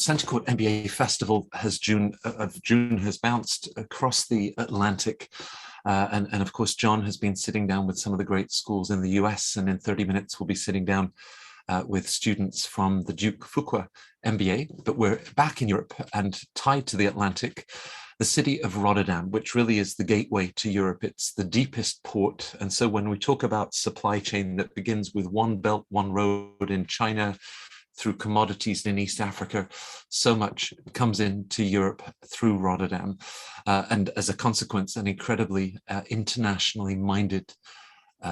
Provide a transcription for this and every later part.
Centrecourt MBA Festival of June has bounced across the Atlantic. And of course, John has been sitting down with some of the great schools in the US, and in 30 minutes we'll be sitting down with students from the Duke Fuqua MBA. But we're back in Europe and tied to the Atlantic, the city of Rotterdam, which really is the gateway to Europe. It's the deepest port. And so when we talk about supply chain that begins with one belt, one road in China, through commodities in East Africa, so much comes into Europe through Rotterdam. And as a consequence, an incredibly internationally minded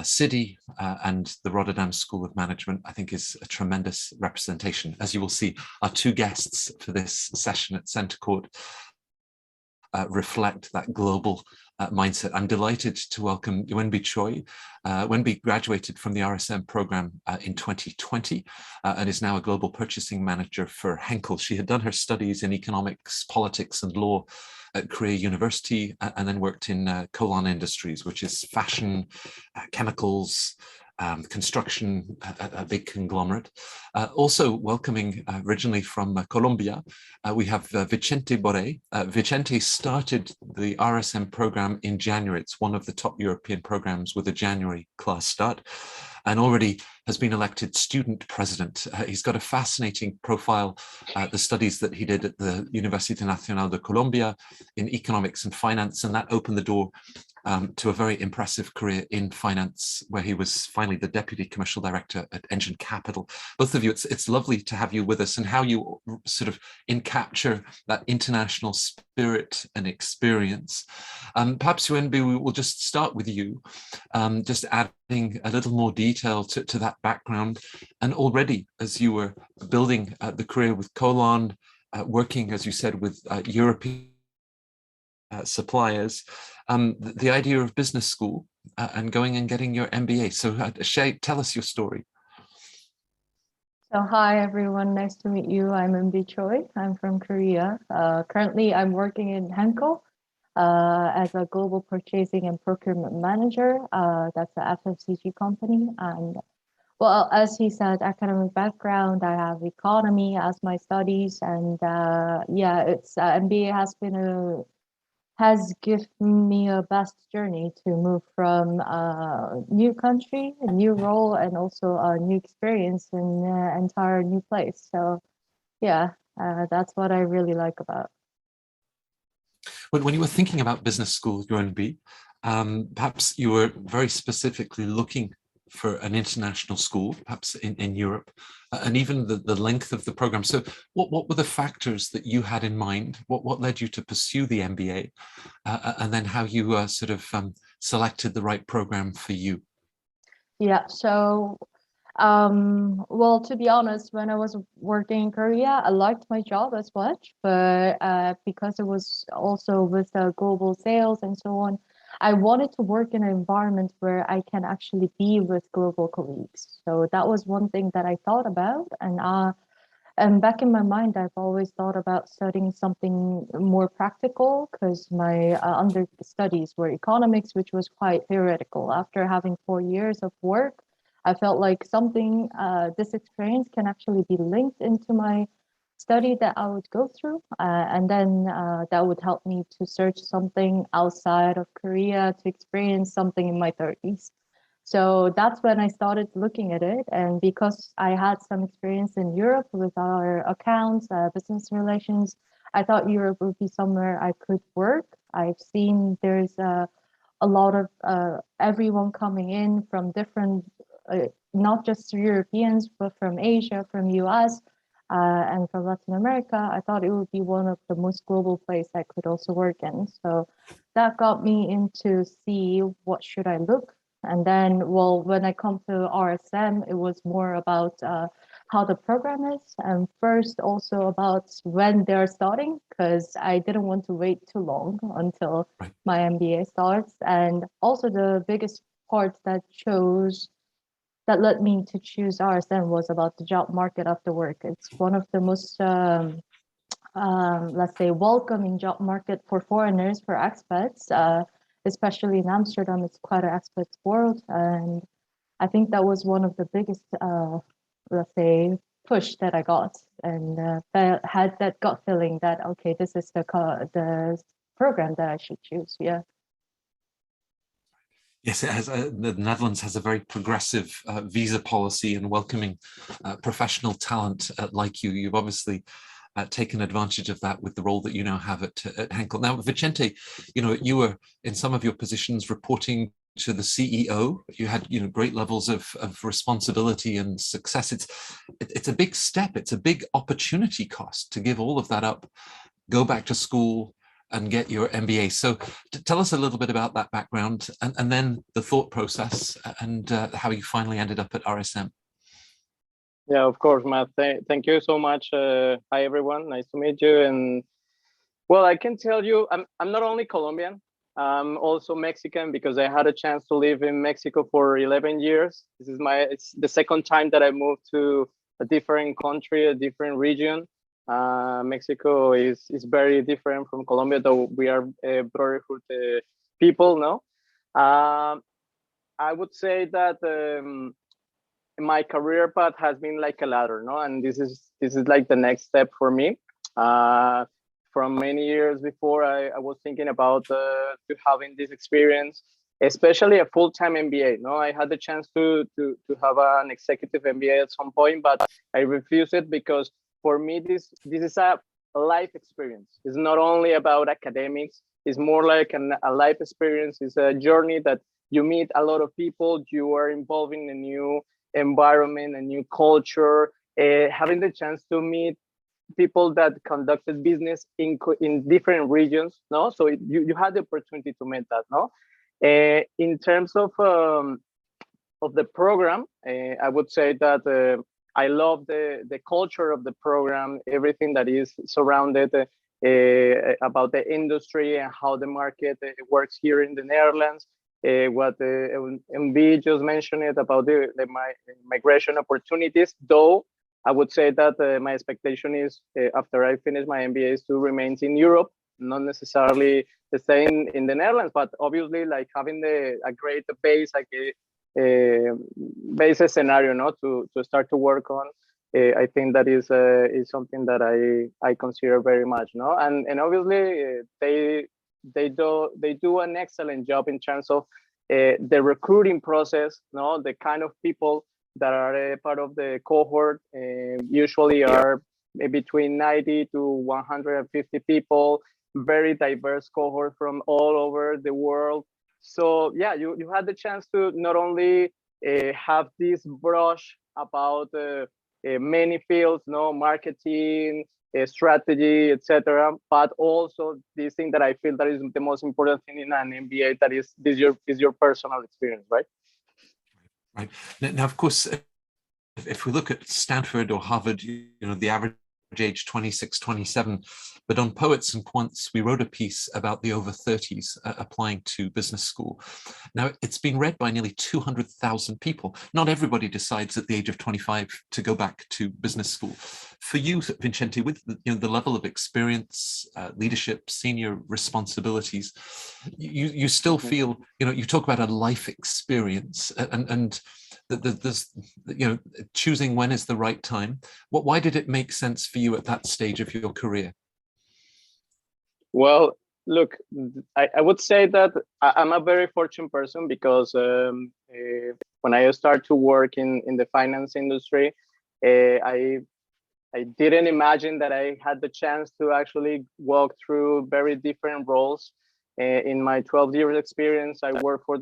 city, and the Rotterdam School of Management, I think, is a tremendous representation. As you will see, our two guests for this session at Centrecourt reflect that global mindset. I'm delighted to welcome Wenbi Choi. Wenbi graduated from the RSM program in 2020 and is now a global purchasing manager for Henkel. She had done her studies in economics, politics and law at Korea University, and then worked in Kolon Industries, which is fashion, chemicals, construction, a big conglomerate. Also welcoming originally from Colombia, we have Vicente Borré. Vicente started the RSM program in January. It's one of the top European programs with a January class start, and already has been elected student president. He's got a fascinating profile, the studies that he did at the Universidad Nacional de Colombia in economics and finance, and that opened the door to a very impressive career in finance, where he was finally the deputy commercial director at Engine Capital. Both of you, it's lovely to have you with us, and how you sort of capture that international spirit and experience. Perhaps, Wenbi, we will just start with you, just adding a little more detail to that background. And already, as you were building the career with Kolon, working, as you said, with European suppliers, the idea of business school and going and getting your MBA. So Shay, tell us your story. So hi everyone, nice to meet you. I'm Wenbi Choi. I'm from Korea. Currently I'm working in Henkel as a global purchasing and procurement manager. That's an FMCG company. And well, as he said, academic background, I have economy as my studies, and yeah, it's MBA has given me a best journey to move from a new country, a new role, and also a new experience in an entire new place. So yeah, that's what I really like about. When you were thinking about business school, UNB, perhaps you were very specifically looking for an international school, perhaps in Europe, and even the length of the program. So what were the factors that you had in mind? What led you to pursue the MBA? And then how you sort of selected the right program for you? Yeah, so, well, to be honest, when I was working in Korea, I liked my job as much, but because it was also with global sales and so on, I wanted to work in an environment where I can actually be with global colleagues. So that was one thing that I thought about. And back in my mind, I've always thought about studying something more practical, because my under studies were economics, which was quite theoretical. After having 4 years of work, I felt like something, this experience can actually be linked into my study that I would go through, and then that would help me to search something outside of Korea, to experience something in my 30s. So that's when I started looking at it. And because I had some experience in Europe with our accounts, business relations, I thought Europe would be somewhere I could work. I've seen there's a lot of everyone coming in from different, not just Europeans, but from Asia, from US, and from Latin America. I thought it would be one of the most global places I could also work in. So that got me into see what should I look. And then, well, when I come to RSM, it was more about how the program is, and first also about when they're starting, because I didn't want to wait too long until my MBA starts. And also the biggest part that led me to choose RSM was about the job market after work. It's one of the most, let's say, welcoming job market for foreigners, for expats, especially in Amsterdam. It's quite an expats world. And I think that was one of the biggest, let's say, push that I got, and had that gut feeling that okay, this is the program that I should choose. Yeah. Yes, it has. The Netherlands has a very progressive visa policy and welcoming professional talent like you. You've obviously taken advantage of that with the role that you now have at Henkel. Now, Vicente, you were in some of your positions reporting to the CEO. You had great levels of responsibility and success. It's a big step. It's a big opportunity cost to give all of that up, go back to school, and get your MBA. So tell us a little bit about that background and then the thought process and how you finally ended up at RSM. Yeah, of course, Matt. Thank you so much. Hi, everyone. Nice to meet you. And well, I can tell you, I'm not only Colombian, I'm also Mexican because I had a chance to live in Mexico for 11 years. It's the second time that I moved to a different country, a different region. Mexico is very different from Colombia, though we are brotherhood people, no? I would say that my career path has been like a ladder, no? And this is like the next step for me. From many years before, I was thinking about having this experience, especially a full-time MBA. No, I had the chance to have an executive MBA at some point, but I refused it because for me, this is a life experience. It's not only about academics. It's more like a life experience. It's a journey that you meet a lot of people. You are involved in a new environment, a new culture, having the chance to meet people that conducted business in different regions. No, so you had the opportunity to meet that. No, in terms of the program, I would say that I love the culture of the program, everything that is surrounded about the industry and how the market works here in the Netherlands. What MB just mentioned about the migration opportunities, though I would say that my expectation is after I finish my MBA is to remain in Europe, not necessarily the same in the Netherlands, but obviously like having a great base, like base scenario, no, to start to work on. I think that is something that I consider very much, no, and obviously they do an excellent job in terms of the recruiting process, no, the kind of people that are a part of the cohort usually are between 90 to 150 people, very diverse cohort from all over the world. So yeah, you had the chance to not only have this brush about many fields, no, marketing, strategy, etc., but also this thing that I feel that is the most important thing in an MBA, that is your personal experience, right? Right. Now, of course, if we look at Stanford or Harvard, the average age 26, 27, but on Poets and Quants, we wrote a piece about the over 30s applying to business school. Now, it's been read by nearly 200,000 people. Not everybody decides at the age of 25 to go back to business school. For you, Vicente, with the level of experience, leadership, senior responsibilities, you still feel, you talk about a life experience and there's, choosing when is the right time. Why did it make sense for you at that stage of your career? Well, look, I would say that I'm a very fortunate person because when I started to work in the finance industry, I didn't imagine that I had the chance to actually walk through very different roles. In my 12 years experience, I worked for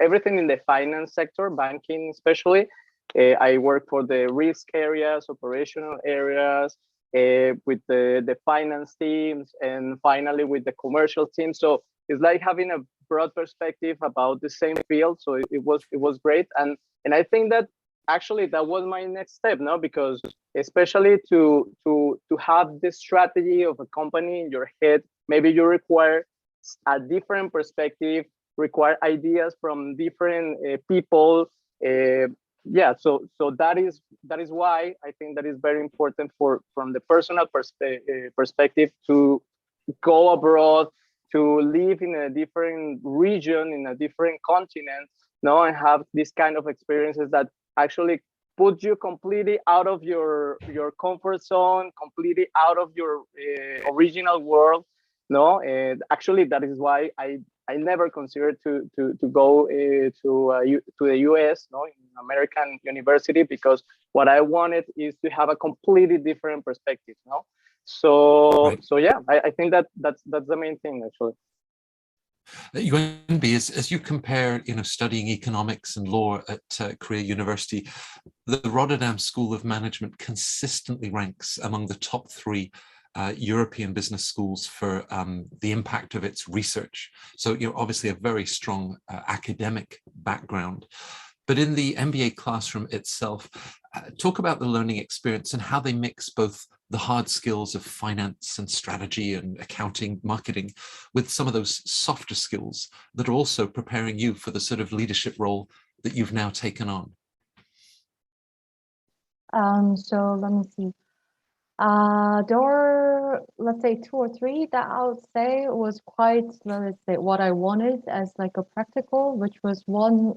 everything in the finance sector, banking especially. I work for the risk areas, operational areas, with the finance teams, and finally with the commercial team. So it's like having a broad perspective about the same field. So it was great, and I think that actually that was my next step, no, because especially to have this strategy of a company in your head, maybe you require a different perspective, require ideas from different people. Yeah, so that is why I think that is very important from the personal perspective to go abroad, to live in a different region, in a different continent, no, and have this kind of experiences that actually put you completely out of your comfort zone, completely out of your original world. No, and actually that is why I never considered to go to the US, no, in American university, because what I wanted is to have a completely different perspective, no. So Right. so yeah, I think that's the main thing actually. UNB, as you compare, studying economics and law at Korea University, the Rotterdam School of Management consistently ranks among the top 3 European business schools for the impact of its research. So, obviously a very strong academic background. But in the MBA classroom itself, talk about the learning experience and how they mix both the hard skills of finance and strategy and accounting, marketing, with some of those softer skills that are also preparing you for the sort of leadership role that you've now taken on. So let me see. There were, let's say, 2 or 3 that I would say was quite, let's say, what I wanted as like a practical, which was one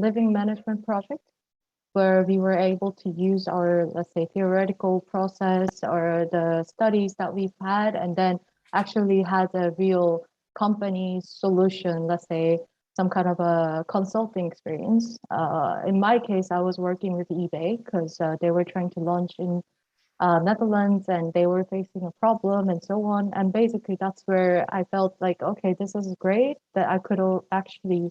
living management project, where we were able to use our, let's say, theoretical process or the studies that we've had, and then actually had a real company solution, let's say, some kind of a consulting experience. In my case, I was working with eBay because they were trying to launch in Netherlands, and they were facing a problem and so on. And basically, that's where I felt like, okay, this is great that I could actually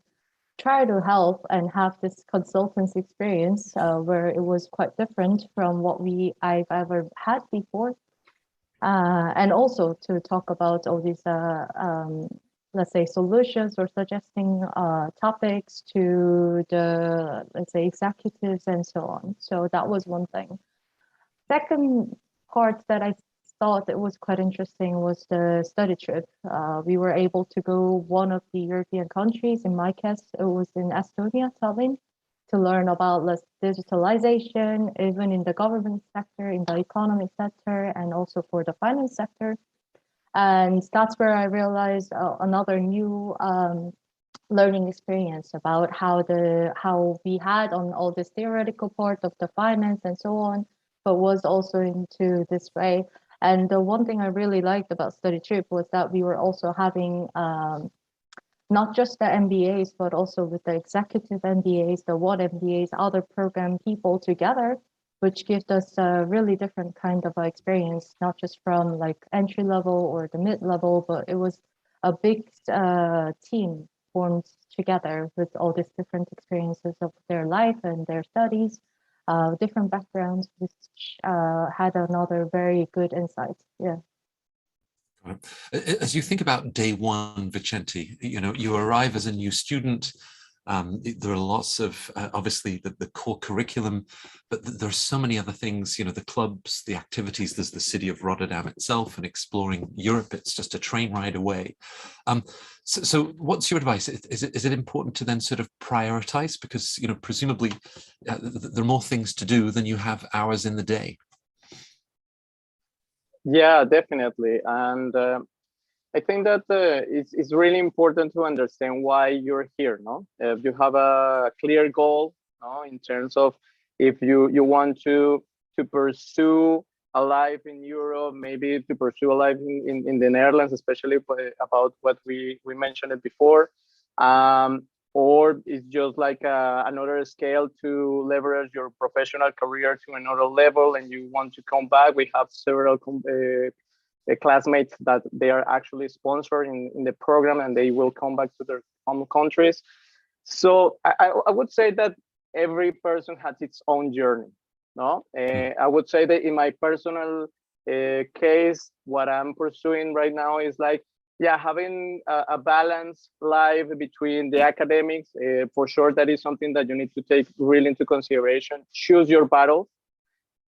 try to help and have this consultancy experience where it was quite different from what I've ever had before. And also to talk about all these, let's say, solutions or suggesting topics to the, let's say, executives and so on. So that was one thing. Second part that I thought it was quite interesting was the study trip. We were able to go one of the European countries. In my case, it was in Estonia, Tallinn, to learn about less digitalization, even in the government sector, in the economic sector, and also for the finance sector. And that's where I realized another new learning experience about how we had on all this theoretical part of the finance and so on, but was also into this way. And the one thing I really liked about study trip was that we were also having not just the MBAs, but also with the executive MBAs, the WAT MBAs, other program people together, which gives us a really different kind of experience, not just from like entry level or the mid level, but it was a big team formed together with all these different experiences of their life and their studies, different backgrounds, which had another very good insight. Yeah. As you think about day one, Vicente, you arrive as a new student. There are lots of, obviously, the core curriculum, but there are so many other things, the clubs, the activities. There's the city of Rotterdam itself, and exploring Europe. It's just a train ride away. So what's your advice? Is it important to then sort of prioritize? Because, presumably there are more things to do than you have hours in the day. Yeah, definitely. And I think that it's really important to understand why you're here, no? If you have a clear goal, no, in terms of if you want to pursue a life in Europe, maybe to pursue a life in the Netherlands, especially about what we mentioned it before, or it's just like another scale to leverage your professional career to another level, and you want to come back. We have several classmates that they are actually sponsored in the program, and they will come back to their home countries. So I would say that every person has its own journey. No, I would say that in my personal case, what I'm pursuing right now is like, yeah, having a balanced life between the academics. For sure, that is something that you need to take really into consideration. Choose your battles.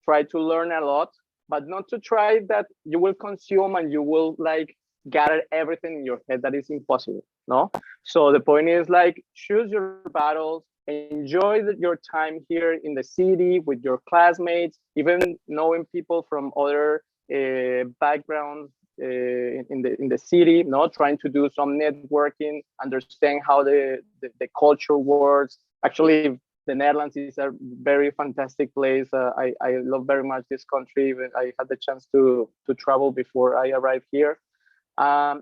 Try to learn a lot, but not to try that you will consume and you will like gather everything in your head. That is impossible, no? So the point is like, choose your battles, enjoy your time here in the city with your classmates, even knowing people from other backgrounds in the city, no? Trying to do some networking, understand how the culture works. Actually, The Netherlands is a very fantastic place. I love very much this country. I had the chance to travel before I arrived here. Yeah,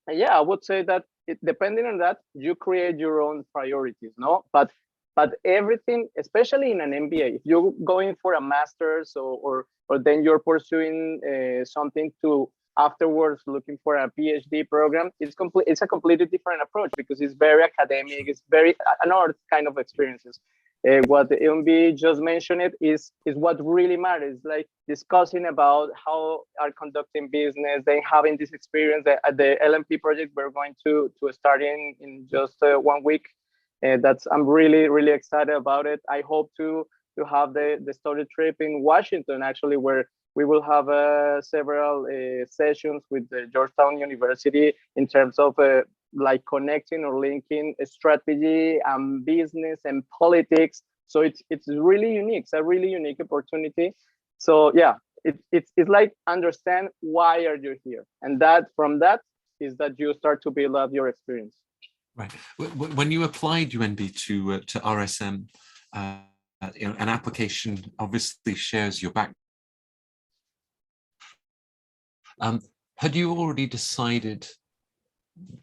I would say that depending on that, you create your own priorities, no? But everything, especially in an MBA, if you're going for a master's or then you're pursuing something to afterwards looking for a PhD program, it's a completely different approach because it's very academic. It's very another kind of experiences. What the MBA just mentioned is what really matters, like discussing about how are conducting business, then having this experience at the LMP project we're going to start in just 1 week. I'm really excited about it. I hope to have the study trip in Washington, actually, where we will have several sessions with the Georgetown University in terms of like connecting or linking strategy and business and politics. So it's really unique. It's a really unique opportunity. So yeah, it's like understand why are you here, and that from that is that you start to build up your experience. Right. When you applied UNB to RSM, an application obviously shares your background. Had you already decided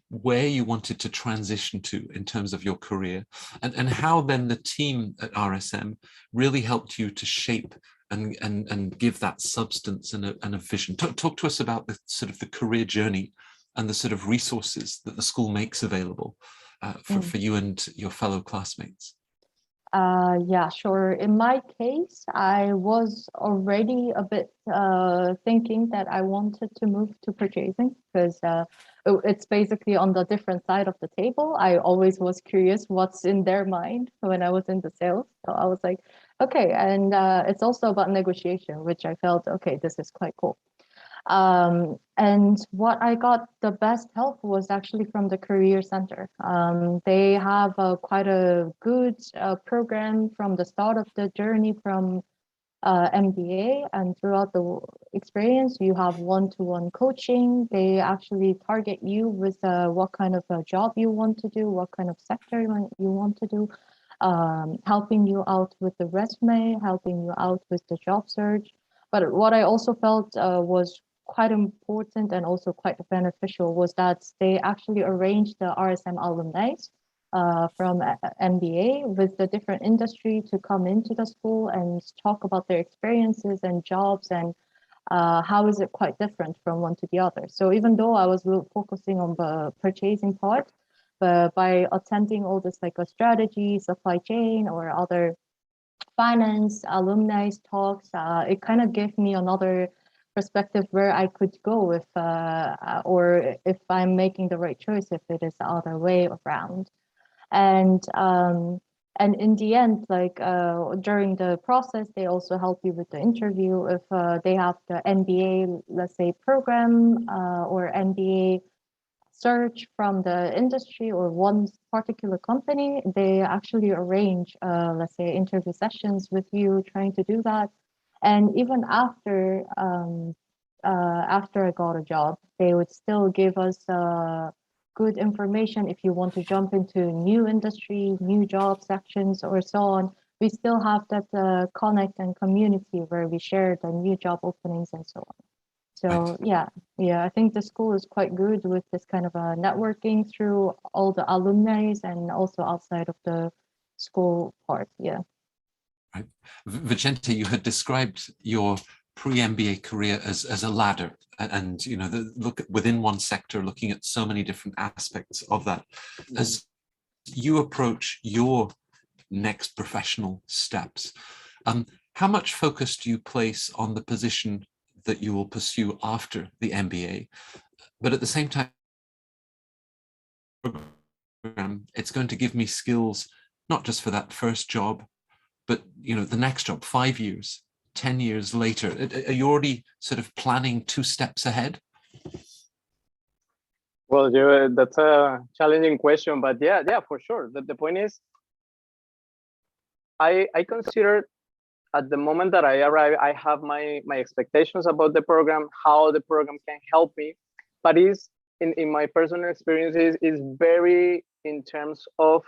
where you wanted to transition to in terms of your career, and how then the team at RSM really helped you to shape and give that substance and a vision? Talk to us about the sort of the career journey and the sort of resources that the school makes available for you and your fellow classmates. Yeah, sure. In my case, I was already a bit thinking that I wanted to move to purchasing because it's basically on the different side of the table. I always was curious what's in their mind when I was in the sales. So I was like, okay, and it's also about negotiation, which I felt, okay, this is quite cool. And what I got the best help was actually from the Career Center. They have quite a good program from the start of the journey from MBA, and throughout the experience, you have one-to-one coaching. They actually target you with what kind of a job you want to do, what kind of sector you want to do, helping you out with the resume, helping you out with the job search. But what I also felt was quite important and also quite beneficial was that they actually arranged the RSM alumni from MBA with the different industry to come into the school and talk about their experiences and jobs and how is it quite different from one to the other. So even though I was focusing on the purchasing part, but by attending all this like a strategy, supply chain or other finance, alumni talks, it kind of gave me another perspective where I could go if or if I'm making the right choice, if it is the other way around. And in the end, like during the process, they also help you with the interview. If they have the MBA, let's say, program or MBA search from the industry or one particular company, they actually arrange, let's say, interview sessions with you trying to do that. And even after I got a job, they would still give us good information if you want to jump into new industry, new job sections, or so on. We still have that connect and community where we share the new job openings and so on. So yeah, I think the school is quite good with this kind of networking through all the alumni and also outside of the school part. Yeah. Right. Vicente, you had described your pre-MBA career as a ladder, and you know, look within one sector, looking at so many different aspects of that. As you approach your next professional steps, how much focus do you place on the position that you will pursue after the MBA, but at the same time, it's going to give me skills not just for that first job, but you know, the next job, 5 years, 10 years later? Are you already sort of planning 2 steps ahead? Well, that's a challenging question, but yeah, for sure. The point is, I consider at the moment that I arrive, I have my expectations about the program, how the program can help me, but is in my personal experiences is very in terms of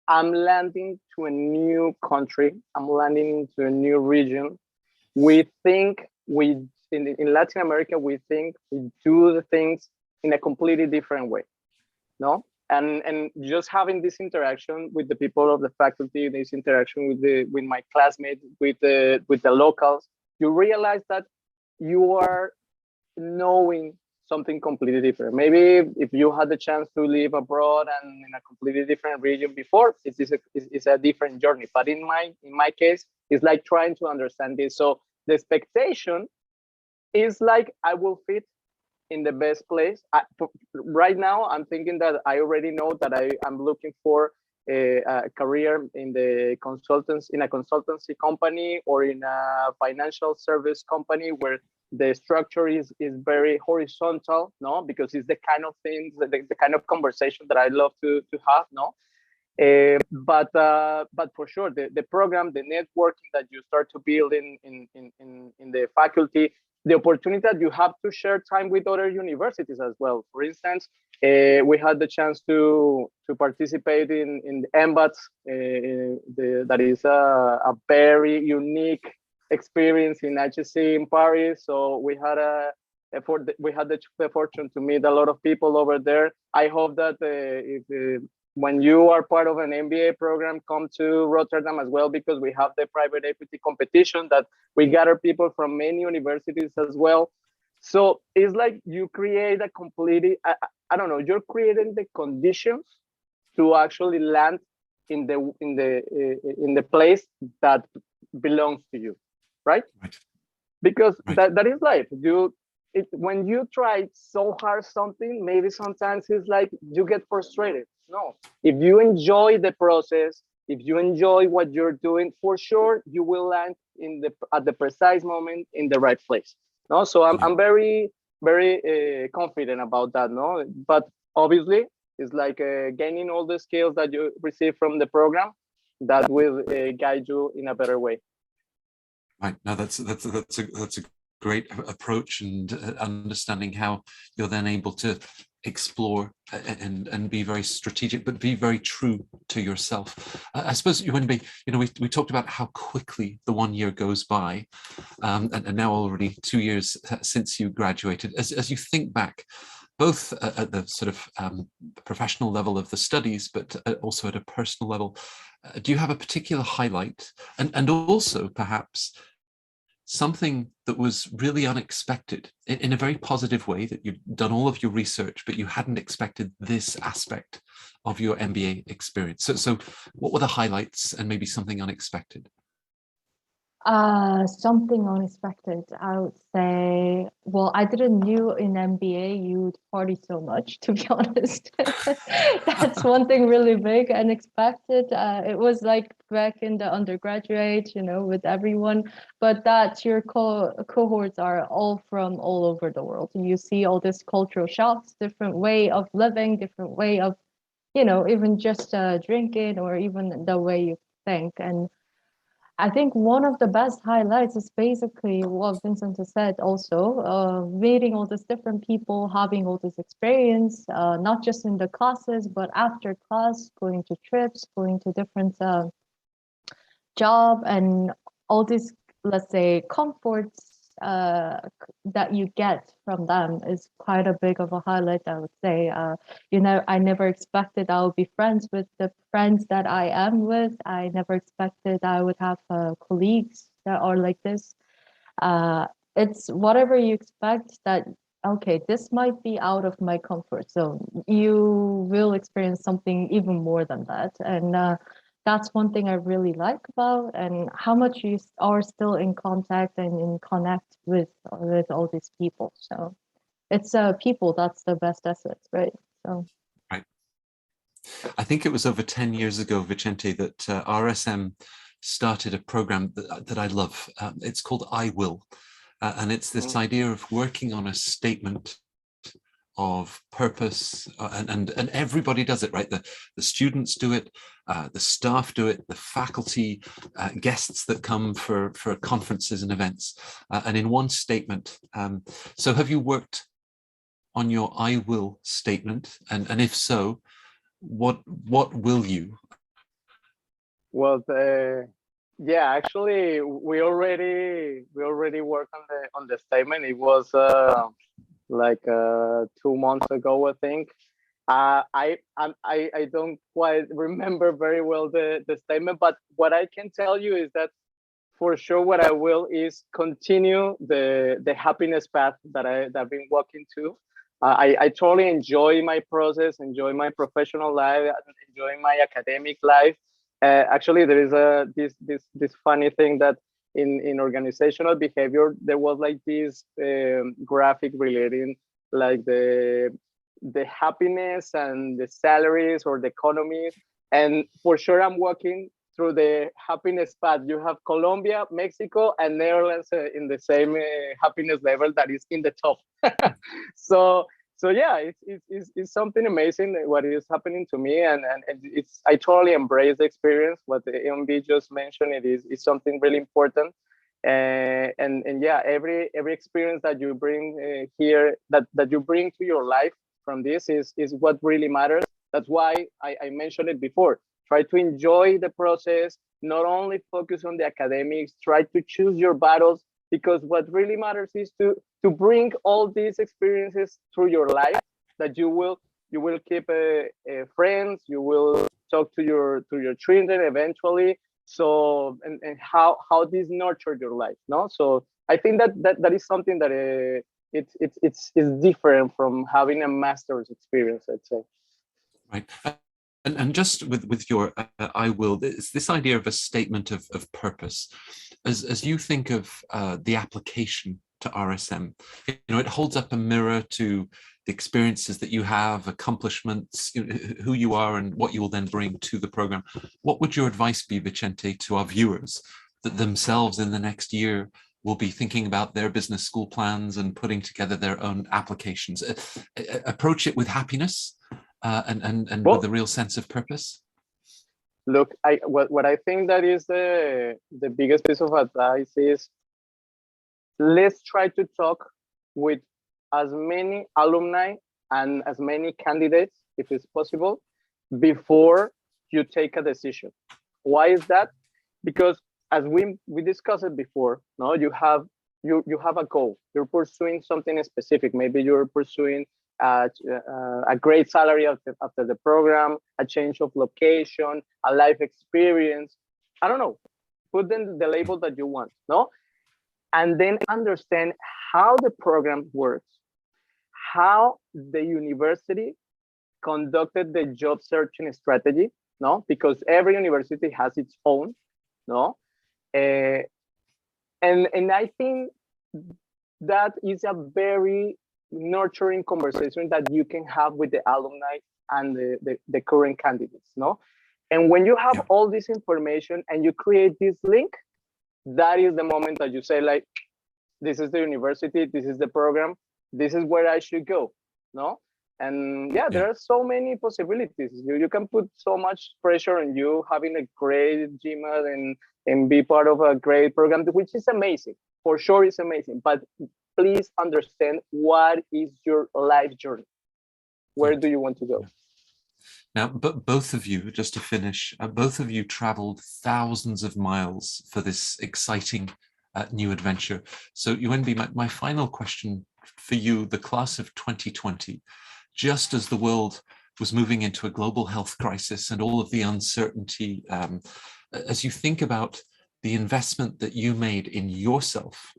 I'm landing to a new country. I'm landing into a new region. We think in Latin America, we think we do the things in a completely different way, no? And just having this interaction with the people of the faculty, this interaction with my classmates, with the locals, you realize that you are knowing something completely different. Maybe if you had the chance to live abroad and in a completely different region before, it's a different journey. But in my case, it's like trying to understand this. So the expectation is like I will fit in the best place. Right now, I'm thinking that I already know that I'm looking for a career in a consultancy company or in a financial service company where the structure is very horizontal, no? Because it's the kind of things, the kind of conversation that I love to have, no? But for sure, the program, the networking that you start to build in the faculty, the opportunity that you have to share time with other universities as well. For instance, we had the chance to participate in MBATs. That is a very unique experience in HSC in Paris. So we had the fortune to meet a lot of people over there. I hope that when you are part of an MBA program, come to Rotterdam as well, because we have the private equity competition that we gather people from many universities as well. So it's like you create a completely, I don't know, you're creating the conditions to actually land in the place that belongs to you, right? Because that is life. When you try so hard something, maybe sometimes it's like you get frustrated. No, if you enjoy the process, if you enjoy what you're doing, for sure you will land at the precise moment in the right place. No, so I'm very confident about that. No, but obviously it's like gaining all the skills that you receive from the program that will guide you in a better way. Right. No, that's a great approach, and understanding how you're then able to explore and be very strategic, but be very true to yourself. I suppose you know, we talked about how quickly the 1 year goes by, and now already 2 years since you graduated. As you think back, both at the sort of professional level of the studies, but also at a personal level, do you have a particular highlight, and also perhaps something that was really unexpected in a very positive way, that you've done all of your research, but you hadn't expected this aspect of your MBA experience? So what were the highlights and maybe something unexpected? Something unexpected, I would say. Well, I didn't knew in MBA you'd party so much, to be honest. That's one thing really big, unexpected. It was like back in the undergraduate, you know, with everyone, but that your cohorts are all from all over the world. And you see all these cultural shocks, different way of living, different way of, you know, even just drinking, or even the way you think. And I think one of the best highlights is basically what Vincent has said also, meeting all these different people, having all this experience, not just in the classes, but after class, going to trips, going to different job, and all these, let's say, comforts that you get from them is quite a big of a highlight, I would say. You know, I never expected I would be friends with the friends that I am with. I never expected I would have colleagues that are like this. It's whatever you expect that, okay, this might be out of my comfort zone. You will experience something even more than that. And that's one thing I really like about, and how much you are still in contact and in connect with all these people. So it's people, that's the best asset, right? So right. I think it was over 10 years ago, Vicente, that RSM started a program that I love. It's called I Will, and it's this idea of working on a statement of purpose, and everybody does it, right? The students do it, the staff do it, the faculty, guests that come for conferences and events, and in one statement. So have you worked on your I Will statement, and if so, what will you Well, yeah, actually, we already worked on the statement. It was like 2 months ago, I think. I don't quite remember very well the statement, but what I can tell you is that for sure what I will is continue the happiness path that I've been walking to. I totally enjoy my process, enjoy my professional life, enjoy my academic life. Actually, there is this funny thing that in organizational behavior there was like this graphic relating like the happiness and the salaries or the economies, and for sure I'm walking through the happiness path. You have Colombia, Mexico, and Netherlands in the same happiness level that is in the top. so so yeah, it's something amazing what is happening to me, and it's I totally embrace the experience. What the MB just mentioned, it's something really important. And yeah, every experience that you bring here, that you bring to your life from this is what really matters. That's why I mentioned it before. Try to enjoy the process, not only focus on the academics, try to choose your battles, because what really matters is to bring all these experiences through your life, that you will keep friends, you will talk to your children eventually. So and how this nurtured your life, no? So I think that is something that it's different from having a master's experience, I'd say. Right. And just with your I will, this idea of a statement of purpose, as you think of the application to RSM, it holds up a mirror to the experiences that you have, accomplishments, who you are, and what you will then bring to the program. What would your advice be, Vicente, to our viewers that themselves in the next year will be thinking about their business school plans and putting together their own applications? Approach it with happiness and Well, with a real sense of purpose. look, what I think that is the biggest piece of advice is, let's try to talk with as many alumni and as many candidates, if it's possible, before you take a decision. Why is that? Because as we discussed it before, no, you have a goal. You're pursuing something specific. Maybe you're pursuing a great salary after the program, a change of location, a life experience. I don't know. Put in the label that you want, no? And then understand how the program works, how the university conducted the job searching strategy, no? Because every university has its own, no? Uh, and I think that is a very nurturing conversation that you can have with the alumni and the current candidates, no? And when you have all this information and you create this link, that is the moment that you say, like, this is the university, this is the program, this is where I should go, no? And yeah, there are so many possibilities. You can put so much pressure on you having a great GMAT and be part of a great program, which is amazing. For sure, it's amazing. But please understand, what is your life journey? Where do you want to go? Now, but both of you, just to finish, both of you traveled thousands of miles for this exciting new adventure. So, UNB, my final question for you, the class of 2020, just as the world was moving into a global health crisis and all of the uncertainty, as you think about the investment that you made in yourself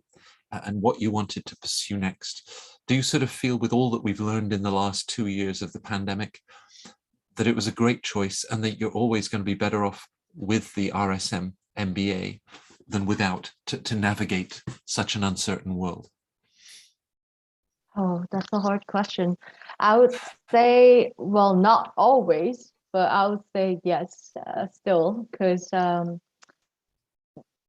and what you wanted to pursue next, do you sort of feel, with all that we've learned in the last 2 years of the pandemic, that it was a great choice and that you're always going to be better off with the RSM MBA than without, to navigate such an uncertain world? Oh, that's a hard question. I would say, well, not always, but I would say yes, still, because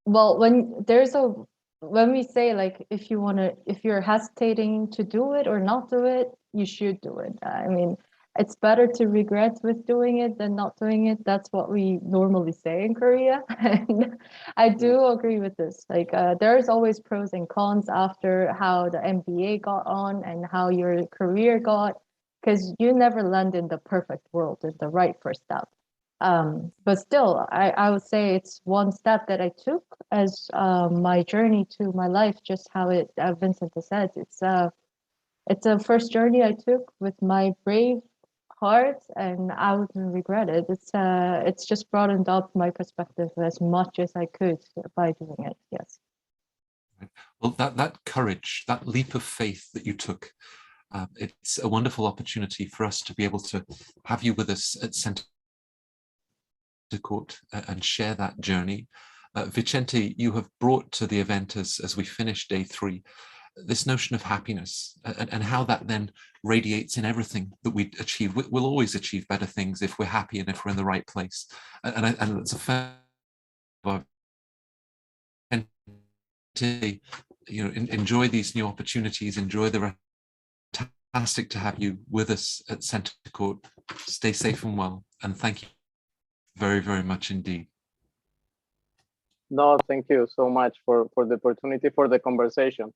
well, when we say, like, if you're hesitating to do it or not do it, you should do it. I mean, it's better to regret with doing it than not doing it. That's what we normally say in Korea. And I do agree with this. Like, there's always pros and cons after how the MBA got on and how your career got, because you never land in the perfect world in the right first step. But still, I would say it's one step that I took as my journey to my life. Just how it Vincent has said, it's a first journey I took with my brave heart, and I wouldn't regret it. It's just broadened up my perspective as much as I could by doing it. Yes. Well, that courage, that leap of faith that you took, it's a wonderful opportunity for us to be able to have you with us at Centre Court and share that journey. Vicente, you have brought to the event as we finish day 3, this notion of happiness and how that then radiates in everything that we achieve. We'll always achieve better things if we're happy and if we're in the right place. And it's a fair, you know, enjoy these new opportunities, enjoy the rest. Fantastic to have you with us at Centre Court. Stay safe and well, and thank you very, very much indeed. No, thank you so much for the opportunity, for the conversation.